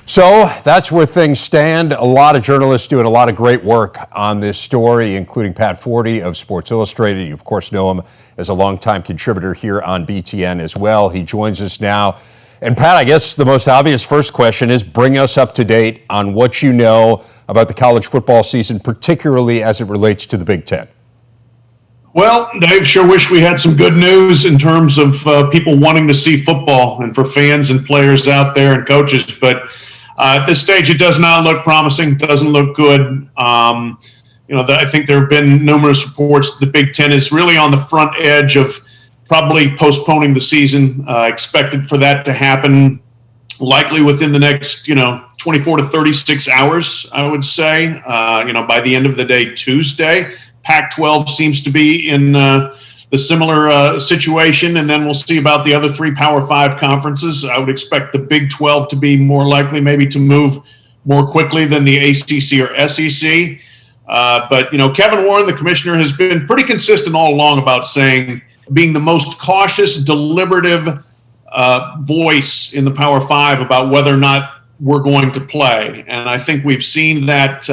So that's where things stand. A lot of journalists doing a lot of great work on this story, including Pat Forde of Sports Illustrated. You, of course, know him as a longtime contributor here on BTN as well. He joins us now. And Pat, I guess the most obvious first question is bring us up to date on what you know about the college football season, particularly as it relates to the Big Ten. Well, Dave, sure wish we had some good news in terms of people wanting to see football and for fans and players out there and coaches. But at this stage, it does not look promising. Doesn't look good. I think there have been numerous reports the Big Ten is really on the front edge of probably postponing the season. Expected for that to happen likely within the next, 24 to 36 hours, I would say. By the end of the day, Tuesday. Pac-12 seems to be in the similar situation, and then we'll see about the other three Power 5 conferences. I would expect the Big 12 to be more likely maybe to move more quickly than the ACC or SEC. But Kevin Warren, the commissioner, has been pretty consistent all along about being the most cautious, deliberative voice in the Power 5 about whether or not we're going to play. And I think we've seen that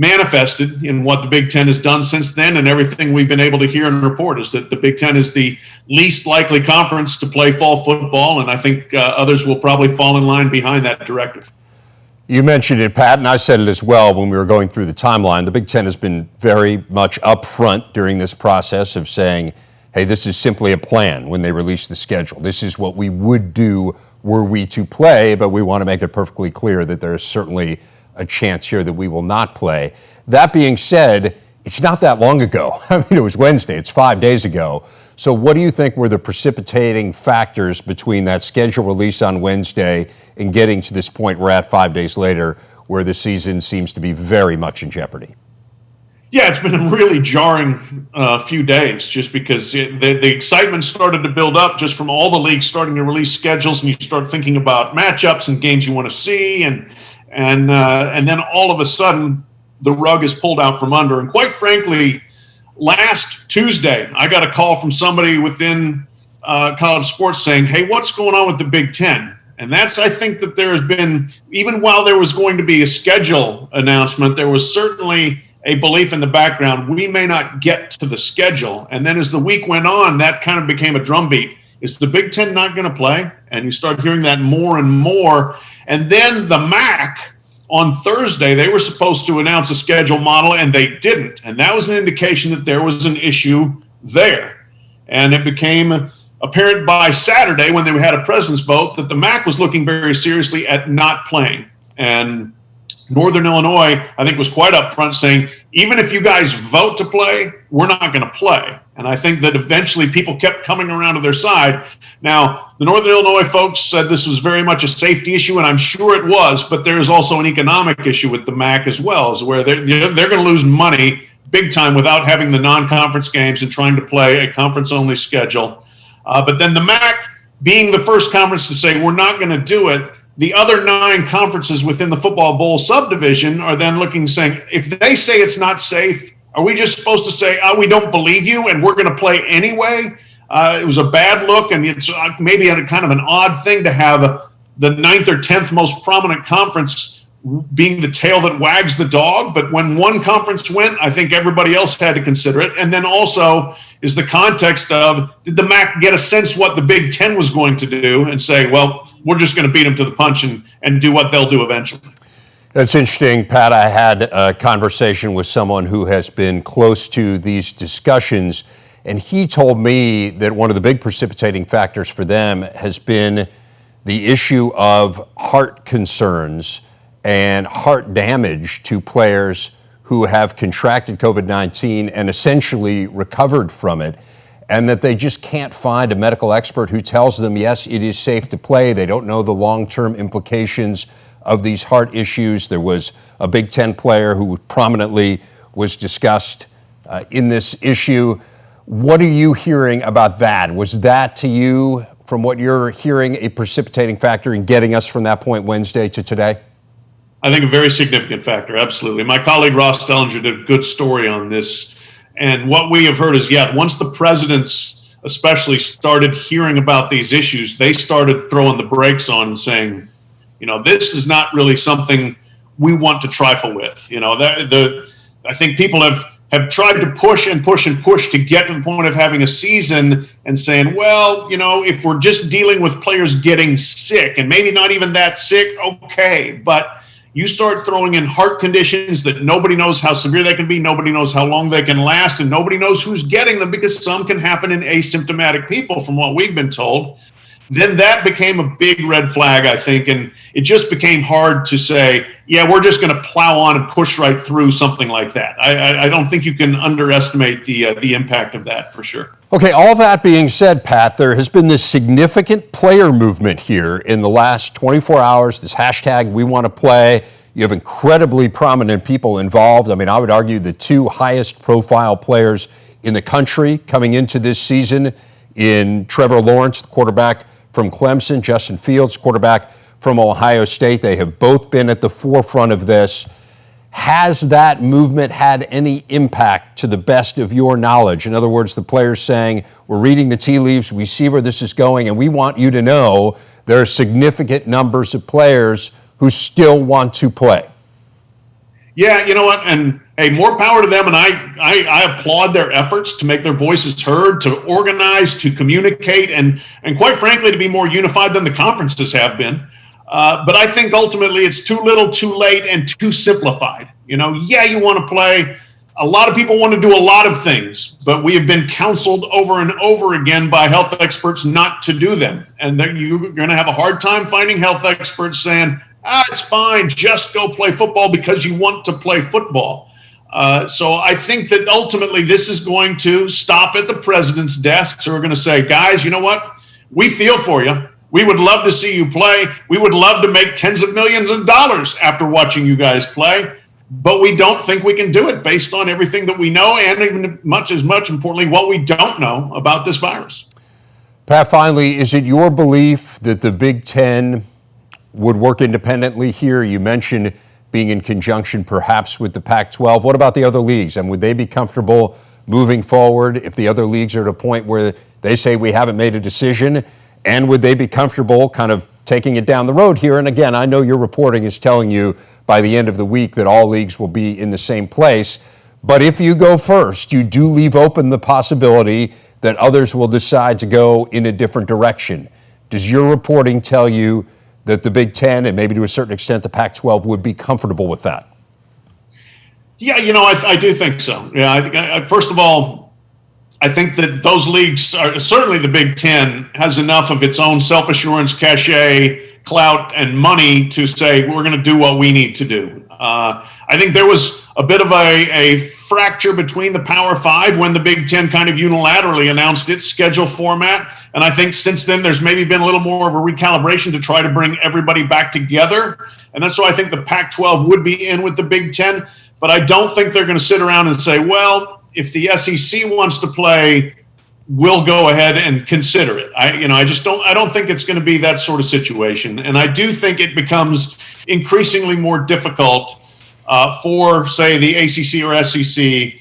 manifested in what the Big Ten has done since then, and everything we've been able to hear and report is that the Big Ten is the least likely conference to play fall football, and I think others will probably fall in line behind that directive. You mentioned it, Pat, and I said it as well when we were going through the timeline. The Big Ten has been very much upfront during this process of saying, hey, this is simply a plan when they release the schedule. This is what we would do were we to play, but we want to make it perfectly clear that there is certainly a chance here that we will not play. That being said, it's not that long ago. I mean, it was Wednesday. It's 5 days ago. So what do you think were the precipitating factors between that schedule release on Wednesday and getting to this point we're at 5 days later where the season seems to be very much in jeopardy? Yeah, it's been a really jarring few days just because the excitement started to build up just from all the leagues starting to release schedules, and you start thinking about matchups and games you want to see, and then all of a sudden the rug is pulled out from under. And quite frankly, last Tuesday, I got a call from somebody within college sports saying, hey, what's going on with the Big Ten? And I think that there has been, even while there was going to be a schedule announcement, there was certainly a belief in the background, we may not get to the schedule. And then as the week went on, that kind of became a drumbeat. Is the Big Ten not going to play? And you start hearing that more and more. And then the MAC on Thursday, they were supposed to announce a schedule model, and they didn't. And that was an indication that there was an issue there. And it became apparent by Saturday when they had a president's vote that the MAC was looking very seriously at not playing. And Northern Illinois, I think, was quite upfront saying, even if you guys vote to play, we're not going to play. And I think that eventually people kept coming around to their side. Now, the Northern Illinois folks said this was very much a safety issue, and I'm sure it was, but there's also an economic issue with the MAC as well, is where they're going to lose money big time without having the non-conference games and trying to play a conference-only schedule. But then the MAC, being the first conference to say we're not going to do it, the other 9 conferences within the Football Bowl subdivision are then looking, saying, if they say it's not safe, are we just supposed to say, oh, we don't believe you and we're going to play anyway? It was a bad look, and it's maybe a kind of an odd thing to have the 9th or 10th most prominent conference being the tail that wags the dog. But when one conference went, I think everybody else had to consider it. And then also is the context of, did the MAC get a sense what the Big Ten was going to do and say, well, we're just going to beat them to the punch and do what they'll do eventually? That's interesting, Pat. I had a conversation with someone who has been close to these discussions, and he told me that one of the big precipitating factors for them has been the issue of heart concerns and heart damage to players who have contracted COVID-19 and essentially recovered from it, and that they just can't find a medical expert who tells them, yes, it is safe to play. They don't know the long-term implications of these heart issues. There was a Big Ten player who prominently was discussed in this issue. What are you hearing about that? Was that to you, from what you're hearing, a precipitating factor in getting us from that point Wednesday to today? I think a very significant factor, absolutely. My colleague Ross Dellinger did a good story on this. And what we have heard is, once the presidents especially started hearing about these issues, they started throwing the brakes on and saying, This is not really something we want to trifle with. I think people have tried to push and push and push to get to the point of having a season and saying, well, if we're just dealing with players getting sick and maybe not even that sick, okay. But you start throwing in heart conditions that nobody knows how severe they can be, nobody knows how long they can last, and nobody knows who's getting them because some can happen in asymptomatic people from what we've been told. Then that became a big red flag, I think, and it just became hard to say, yeah, we're just going to plow on and push right through something like that. I don't think you can underestimate the impact of that for sure. Okay, all that being said, Pat, there has been this significant player movement here in the last 24 hours, this hashtag We Want to Play. You have incredibly prominent people involved. I mean, I would argue the two highest profile players in the country coming into this season in Trevor Lawrence, the quarterback from Clemson, Justin Fields, quarterback from Ohio State. They have both been at the forefront of this. Has that movement had any impact to the best of your knowledge? In other words, the players saying, we're reading the tea leaves, we see where this is going, and we want you to know there are significant numbers of players who still want to play. Yeah, you know what? And hey, more power to them. And I applaud their efforts to make their voices heard, to organize, to communicate, and quite frankly, to be more unified than the conferences have been. But I think ultimately it's too little, too late, and too simplified. Yeah, you want to play. A lot of people want to do a lot of things, but we have been counseled over and over again by health experts not to do them. And then you're going to have a hard time finding health experts saying, it's fine, just go play football because you want to play football. So I think that ultimately this is going to stop at the president's desk. So we're going to say, guys, you know what? We feel for you. We would love to see you play. We would love to make tens of millions of dollars after watching you guys play. But we don't think we can do it based on everything that we know and even much importantly, what we don't know about this virus. Pat, finally, is it your belief that the Big Ten would work independently here? You mentioned being in conjunction perhaps with the Pac-12. What about the other leagues? And would they be comfortable moving forward if the other leagues are at a point where they say we haven't made a decision? And would they be comfortable kind of taking it down the road here? And again, I know your reporting is telling you by the end of the week that all leagues will be in the same place. But if you go first, you do leave open the possibility that others will decide to go in a different direction. Does your reporting tell you that the Big Ten and maybe to a certain extent the Pac-12 would be comfortable with that? Yeah, I do think so. Yeah, first of all, I think that those leagues, certainly the Big Ten, has enough of its own self-assurance, cachet, clout, and money to say we're going to do what we need to do. I think there was a bit of a fracture between the Power Five when the Big Ten kind of unilaterally announced its schedule format. And I think since then there's maybe been a little more of a recalibration to try to bring everybody back together. And that's why I think the Pac-12 would be in with the Big Ten. But I don't think they're going to sit around and say, well, if the SEC wants to play, we'll go ahead and consider it. I don't think it's going to be that sort of situation. And I do think it becomes increasingly more difficult for, say, the ACC or SEC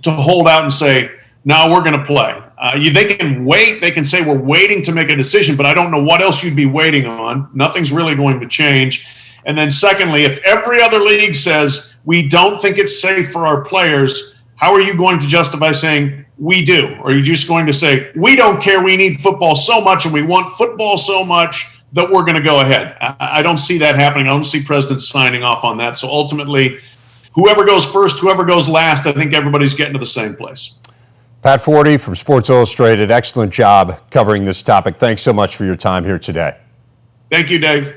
to hold out and say, no, we're going to play. They can wait. They can say we're waiting to make a decision, but I don't know what else you'd be waiting on. Nothing's really going to change. And then secondly, if every other league says we don't think it's safe for our players, how are you going to justify saying we do? Or are you just going to say, we don't care, we need football so much and we want football so much that we're going to go ahead? I don't see that happening. I don't see presidents signing off on that. So ultimately, whoever goes first, whoever goes last, I think everybody's getting to the same place. Pat Forde from Sports Illustrated, excellent job covering this topic. Thanks so much for your time here today. Thank you, Dave.